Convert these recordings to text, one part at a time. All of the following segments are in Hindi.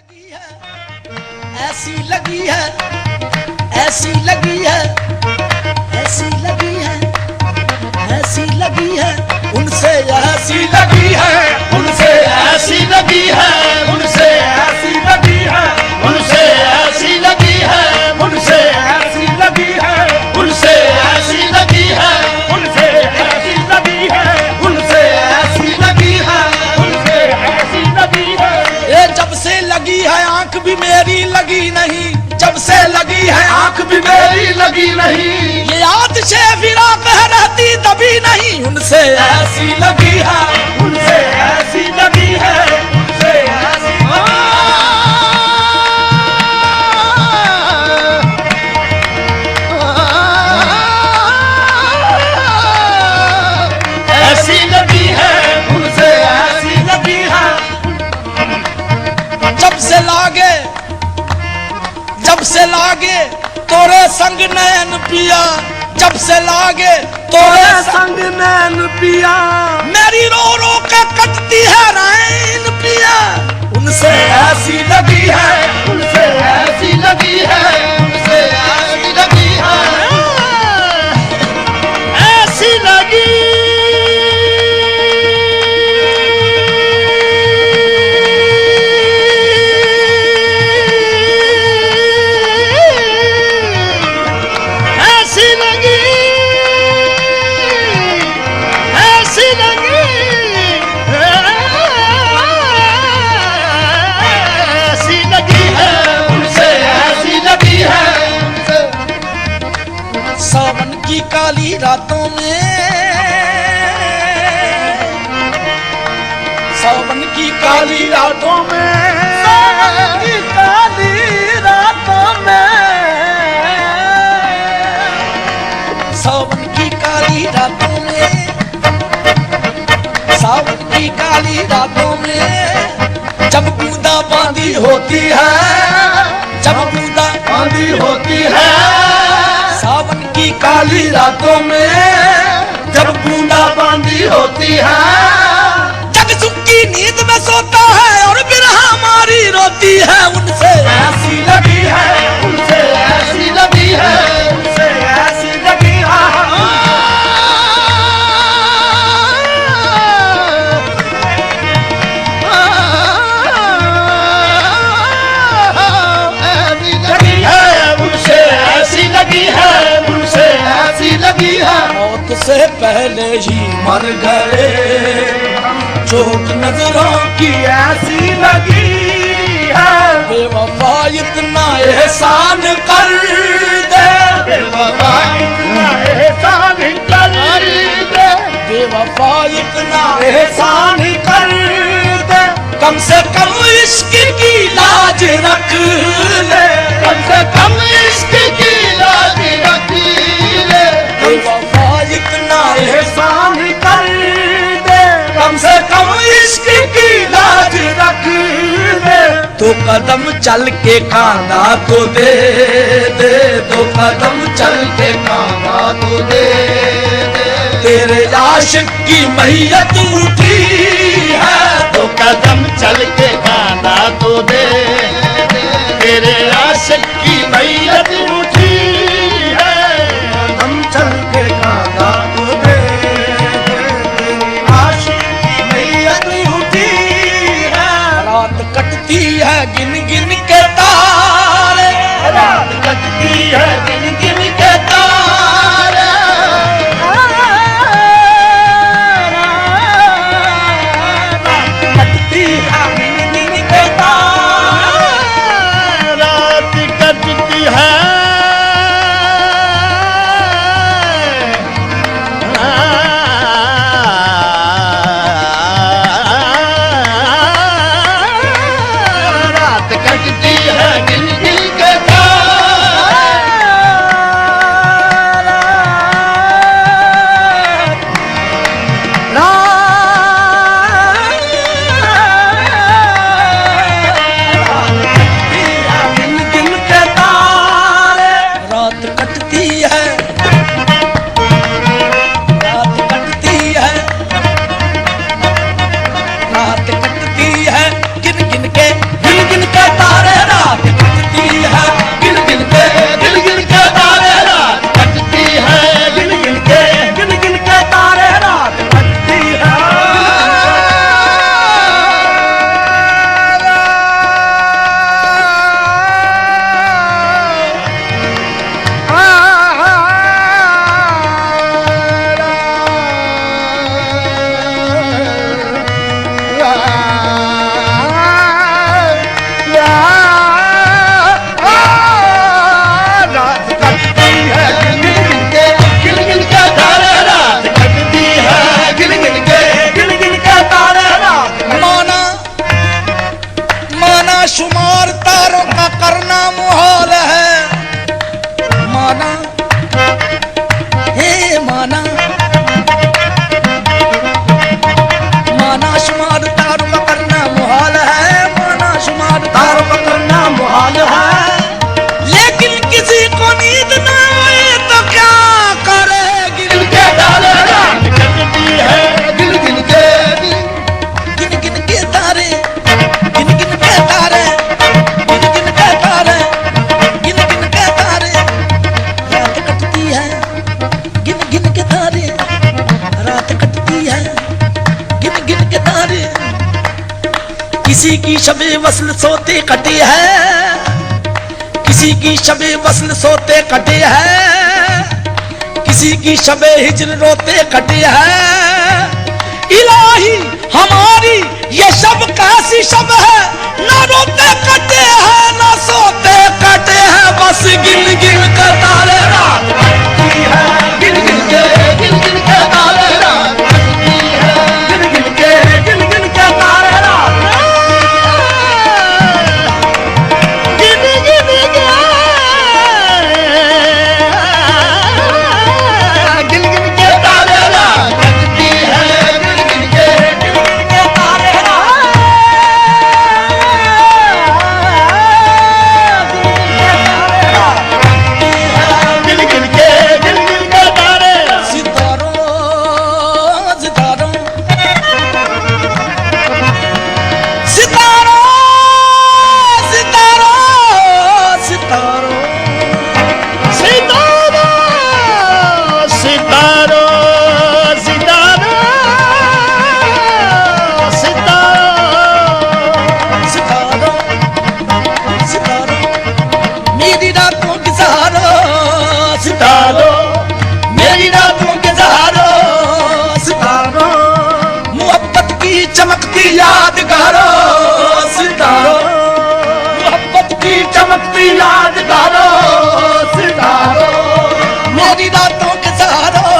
लगी है, ऐसी लगी है, ऐसी लगी है, ऐसी लगी है, ऐसी लगी है, उनसे ऐसी लगी है, उनसे ऐसी लगी है, उनसे ऐसी लगी है, उनसे ऐसी लगी है, उनसे ऐसी लगी है, उनसे ऐसी लगी है, उनसे ऐसी लगी है, उनसे ऐसी लगी है, उनसे ऐसी लगी है। ये जब से लगी है आंख भी मेरी लगी नहीं, जब से लगी है आंख भी मेरी लगी नहीं, ये याद से फिराक है रहती तभी नहीं, उनसे ऐसी लगी है, उनसे ऐसी लगी है, उनसे ऐसी ऐसी लगी है, उनसे ऐसी लगी है। जब से लागे तोरे संग नैन पिया, जब से लागे तोरे संग नैन पिया, मेरी रो रो के कटती है रैन पिया, उनसे ऐसी लगी है, उनसे ऐसी लगी है, उनसे ऐसी लगी है, ऐसी लगी काली रातों में, सावन की काली रातों में, सावन की काली रातों में, सावन की काली रातों में, सावन की काली रातों में, जब बूंदा बांदी होती है, जब बूंदा बांदी होती है, सावन की काली रातों में, जब बूंदा बांदी होती है, जग सुख की नींद में सोता है और बिरहा मारी रोती है, उनसे ऐसी लगी है, उनसे ऐसी लगी है, उनसे ऐसी लगी है, लगी है, उनसे ऐसी लगी है, लगी है। मौत से पहले ही मर गए, चोट नजरों की ऐसी लगी है, बेवफा इतना एहसान कर दे, बेवफा इतना एहसान कर दे, बेवफा इतना एहसान कर दे, कम से कम इश्क की लाज रख ले, कम से कम इश्क की लाज रख ले, बेवफा इतना एहसान कर दे, कम से कम इश्क की लाज रख ले, तो कदम चल के खाना तो दे दे, तो कदम चल के खाना तो दे दे, तेरे आशिक की मैयत उठी है, तो कदम चल के खाना तो दे दे, तेरे आशिक की मैयत उठी है, कदम चल के खाना तो दे दे, आशिक की मैयत उठी है, रात कटती है गिन गिन के तारे, रात कटती है गिन गिन के तारे, रात कटती है गिन गिन के तारे, रात कटती है, रात कटती है गिन गिन के तारे, शुमार तारों का करना मुहाल है। माना हे माना, माना शुमार तारों का करना मुहाल है, माना शुमार तारों का करना मुहाल है। लेकिन किसी को नींद ना आए तो क्या करे, गिन के डाले रात कटती है, गिन गिन के तारे, गिन गिन के तारे, गिन गिन के तारे, गिन गिन के तारे, रात कटती है, गिन गिन के तारे, रात कटती है, गिन गिन के तारे। किसी की शबे वस्ल सोते कटे है, किसी की शबे वस्ल सोते कटे है, किसी की शबे हिजर रोते कटे है। इलाही हमारी ये शब कैसी शब है, ना रोते कटे हैं ना सोते कटे हैं, बस गिन गिन के तारे रात कटती है, गिन गिन के तारे रात कटती है, गिन गिन के तारे रात गिन गिन के तारे रात कटती है, गिन गिन के तारे गिन गिन के तारे। सितारों सितारों सितारों सितारों सितारों सितारों सितारों सितारों मेरी रातों के सहारों, सितारों मेरी रातों के सहारों, सितारों मोहब्बत की चमकती यादगारों, सितारों मोहब्बत की चमकती यादगारों, सितारों मेरी रातों के सहारों,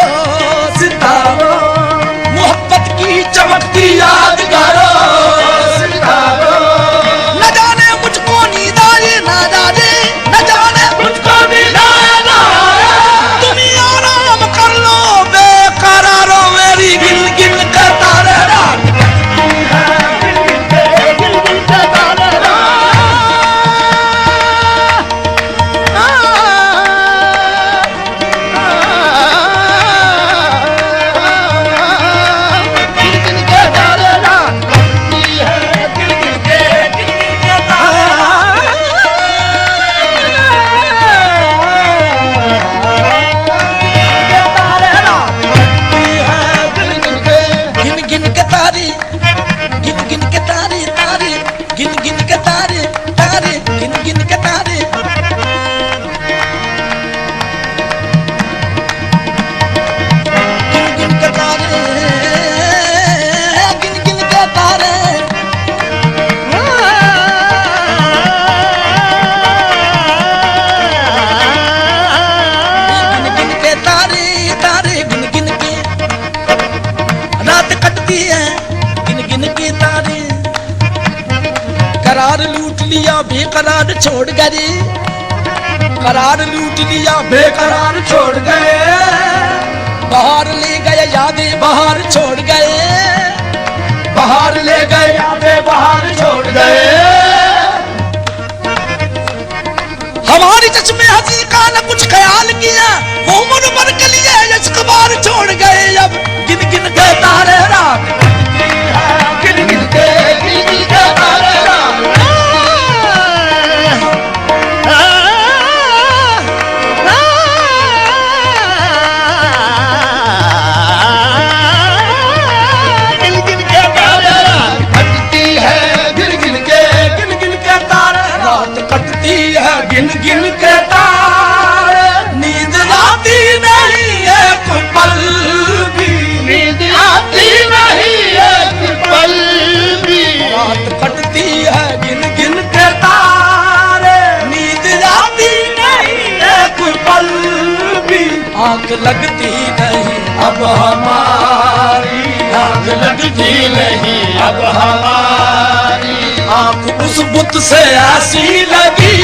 सितारों मोहब्बत की चमकती यादगारों, सितारों न जाने मुझको नींद आए ना जाने, न जाने मुझको नींद आए ना आए, तुम ही आराम कर लो बेकरारो, मेरी गिन गिन के तारे रात कटती है, गिन गिन के तारे करार लूट लिया बेकरार छोड़ गए, करार लूट लिया बेकरार छोड़ गए, बाहर ले गए यादें बाहर छोड़ गए, बाहर ले गए यादें बाहर छोड़ गए। हमारी चश्मे हंसी का न कुछ ख्याल किया, वो उम्र भर के लिए इश्क बार छोड़ गए, अब गिन गिन के तारे रात कटती है, गिन गिन के तारे रात गिन गिन के तारे, नींद आती नहीं एक पल भी, नींद आती नहीं एक पल भी, रात कटती है गिन गिन के तारे, नींद आती नहीं एक पल भी, आंख लगती नहीं अब हमारी, आंख लगती नहीं अब हमारी। आंख उस बुत से ऐसी लगी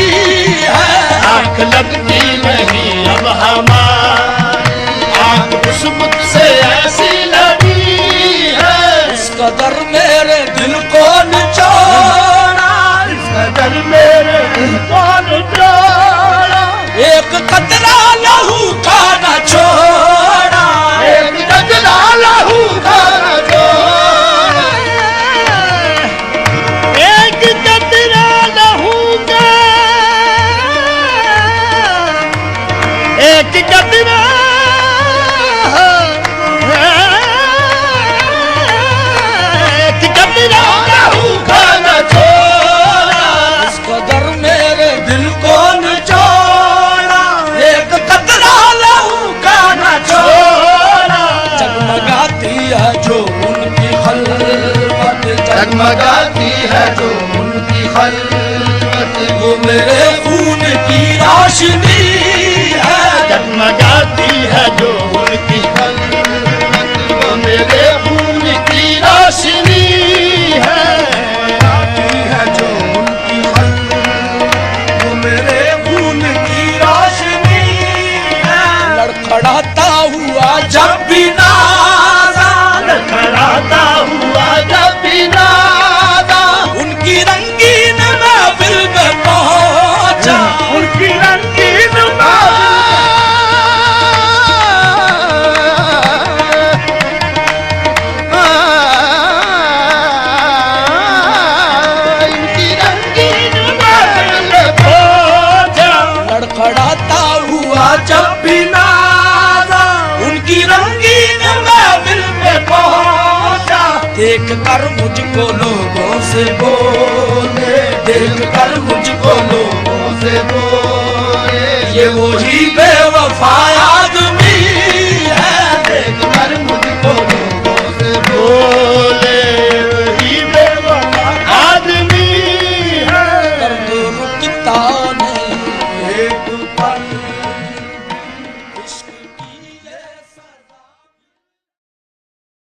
है, आंख लगती नहीं अब हमारी, आंख उस बुत से ऐसी लगी है। इस कदर मेरे दिल को निचोड़ा, इस कदर मेरे दिल को निचोड़ा, एक कतरा लहू का न छोड़ा, एक कतरा लहू का न छोड़ा, एक कतरा लहू का, एक कतरा लहू का न छोड़ा। इस कदर मेरे दिल को निचोड़ा, एक कतरा लहू का न छोड़ा। जगमगाती है जो उनकी खलवत, जगमगाती है जो उनकी खलवत, वो मेरे खून की रोशनी है, जगमगाती है जो उनकी खलवत, वो मेरे खून की रोशनी है। आती है जो उनकी खलवत, वो मेरे खून की रोशनी है। लड़खड़ाता हुआ जब भी नाज़ा, लड़खड़ाता हुआ जब भी नादा, उनकी रंगीन महफिल में पहुंचा, उनकी रंगीन लड़खड़ाता हुआ जब भी नाज़ा, उनकी रंगीन महफिल में पहुंचा। देख कर मुझको लोगों से बोले, देख कर मुझको लोगों से बोले, ये वही बेवफा याद